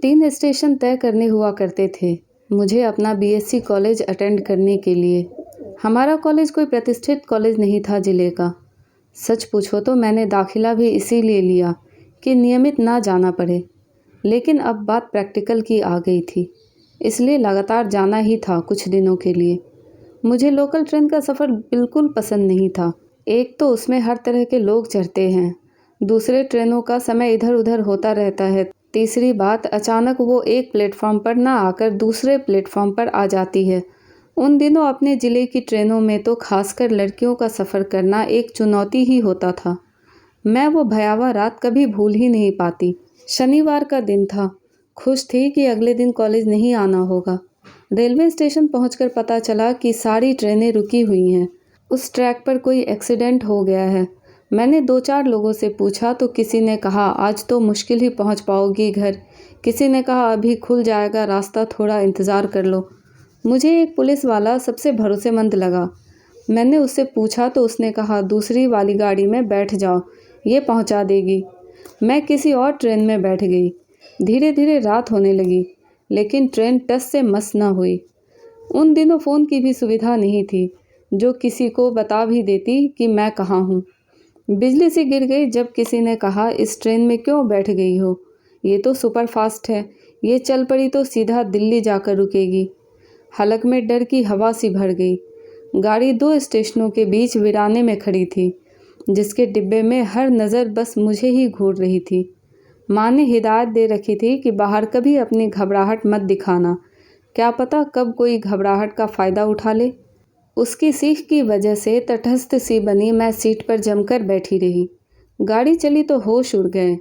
3 station तय करने हुआ करते थे मुझे अपना बीएससी कॉलेज अटेंड करने के लिए। हमारा कॉलेज कोई प्रतिष्ठित कॉलेज नहीं था ज़िले का। सच पूछो तो मैंने दाखिला भी इसीलिए लिया कि नियमित ना जाना पड़े। लेकिन अब बात प्रैक्टिकल की आ गई थी, इसलिए लगातार जाना ही था कुछ दिनों के लिए। मुझे लोकल ट्रेन का सफ़र बिल्कुल पसंद नहीं था। एक तो उसमें हर तरह के लोग चढ़ते हैं, दूसरे ट्रेनों का समय इधर उधर होता रहता है, तीसरी बात अचानक वो एक प्लेटफॉर्म पर ना आकर दूसरे प्लेटफॉर्म पर आ जाती है। उन दिनों अपने ज़िले की ट्रेनों में तो खासकर लड़कियों का सफ़र करना एक चुनौती ही होता था। मैं वो भयावह रात कभी भूल ही नहीं पाती। शनिवार का दिन था। खुश थी कि अगले दिन कॉलेज नहीं आना होगा। रेलवे स्टेशन पहुंचकर पता चला कि सारी ट्रेनें रुकी हुई हैं। उस ट्रैक पर कोई एक्सीडेंट हो गया है। मैंने 2-4 लोगों से पूछा तो किसी ने कहा आज तो मुश्किल ही पहुंच पाओगी घर। किसी ने कहा अभी खुल जाएगा रास्ता, थोड़ा इंतज़ार कर लो। मुझे एक पुलिस वाला सबसे भरोसेमंद लगा। मैंने उससे पूछा तो उसने कहा दूसरी वाली गाड़ी में बैठ जाओ, ये पहुंचा देगी। मैं किसी और ट्रेन में बैठ गई। धीरे धीरे रात होने लगी, लेकिन ट्रेन टस से मस न हुई। उन दिनों फ़ोन की भी सुविधा नहीं थी जो किसी को बता भी देती कि मैं कहाँ हूँ। बिजली सी गिर गई जब किसी ने कहा इस ट्रेन में क्यों बैठ गई हो, ये तो सुपर फास्ट है, ये चल पड़ी तो सीधा दिल्ली जाकर रुकेगी। हलक में डर की हवा सी भर गई। गाड़ी 2 स्टेशनों के बीच वीराने में खड़ी थी, जिसके डिब्बे में हर नज़र बस मुझे ही घूर रही थी। माँ ने हिदायत दे रखी थी कि बाहर कभी अपनी घबराहट मत दिखाना, क्या पता कब कोई घबराहट का फ़ायदा उठा ले। उसकी सीख की वजह से तटस्थ सी बनी मैं सीट पर जमकर बैठी रही। गाड़ी चली तो होश उड़ गए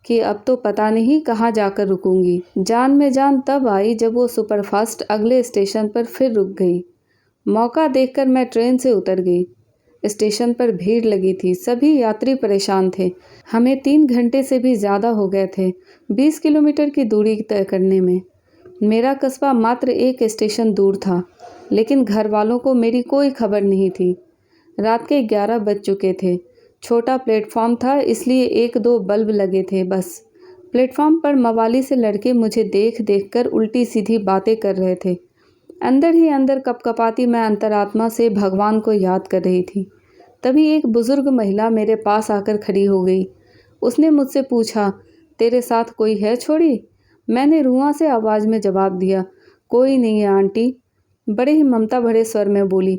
कि अब तो पता नहीं कहाँ जाकर रुकूंगी। जान में जान तब आई जब वो सुपरफास्ट अगले स्टेशन पर फिर रुक गई। मौका देखकर मैं ट्रेन से उतर गई। स्टेशन पर भीड़ लगी थी, सभी यात्री परेशान थे। हमें 3 घंटे से भी ज़्यादा हो गए थे 20 किलोमीटर की दूरी तय करने में। मेरा कस्बा मात्र एक स्टेशन दूर था, लेकिन घर वालों को मेरी कोई खबर नहीं थी। रात के 11 बज चुके थे। छोटा प्लेटफॉर्म था, इसलिए 1-2 बल्ब लगे थे बस। प्लेटफॉर्म पर मवाली से लड़के मुझे देख देख कर उल्टी सीधी बातें कर रहे थे। अंदर ही अंदर कपकपाती मैं अंतरात्मा से भगवान को याद कर रही थी। तभी एक बुज़ुर्ग महिला मेरे पास आकर खड़ी हो गई। उसने मुझसे पूछा, तेरे साथ कोई है छोड़ी? मैंने रुआं से आवाज़ में जवाब दिया, कोई नहीं है आंटी। बड़े ही ममता भरे स्वर में बोली,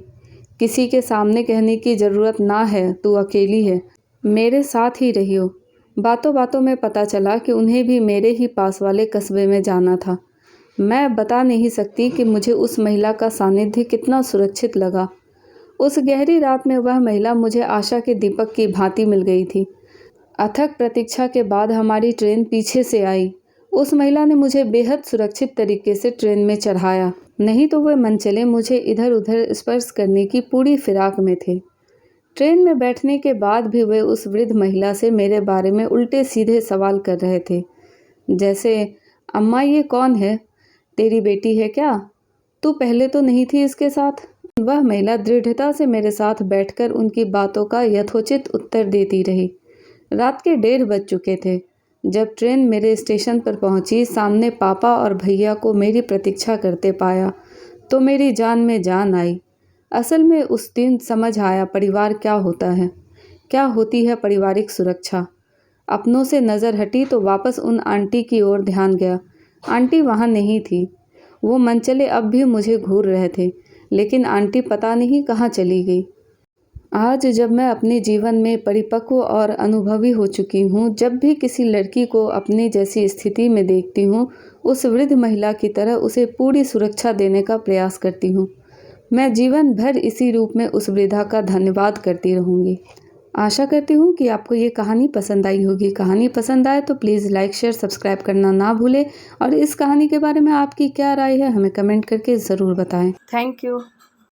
किसी के सामने कहने की ज़रूरत ना है, तू अकेली है, मेरे साथ ही रहियो। बातों बातों में पता चला कि उन्हें भी मेरे ही पास वाले कस्बे में जाना था। मैं बता नहीं सकती कि मुझे उस महिला का सानिध्य कितना सुरक्षित लगा। उस गहरी रात में वह महिला मुझे आशा के दीपक की भांति मिल गई थी। अथक प्रतीक्षा के बाद हमारी ट्रेन पीछे से आई। उस महिला ने मुझे बेहद सुरक्षित तरीके से ट्रेन में चढ़ाया, नहीं तो वह मनचले मुझे इधर उधर स्पर्श करने की पूरी फिराक में थे। ट्रेन में बैठने के बाद भी वे उस वृद्ध महिला से मेरे बारे में उल्टे सीधे सवाल कर रहे थे, जैसे अम्मा ये कौन है, तेरी बेटी है क्या, तू पहले तो नहीं थी इसके साथ। वह महिला दृढ़ता से मेरे साथ बैठकर उनकी बातों का यथोचित उत्तर देती रही। रात के 1:30 बज चुके थे। जब ट्रेन मेरे स्टेशन पर पहुंची, सामने पापा और भैया को मेरी प्रतीक्षा करते पाया तो मेरी जान में जान आई। असल में उस दिन समझ आया परिवार क्या होता है, क्या होती है पारिवारिक सुरक्षा। अपनों से नज़र हटी तो वापस उन आंटी की ओर ध्यान गया। आंटी वहाँ नहीं थी। वो मनचले अब भी मुझे घूर रहे थे, लेकिन आंटी पता नहीं कहाँ चली गई। आज जब मैं अपने जीवन में परिपक्व और अनुभवी हो चुकी हूँ, जब भी किसी लड़की को अपने जैसी स्थिति में देखती हूँ, उस वृद्ध महिला की तरह उसे पूरी सुरक्षा देने का प्रयास करती हूँ। मैं जीवन भर इसी रूप में उस वृद्धा का धन्यवाद करती रहूँगी। आशा करती हूँ कि आपको ये कहानी पसंद आई होगी। कहानी पसंद आए तो प्लीज़ लाइक, शेयर, सब्सक्राइब करना ना भूलें और इस कहानी के बारे में आपकी क्या राय है हमें कमेंट करके ज़रूर बताएं। Thank you.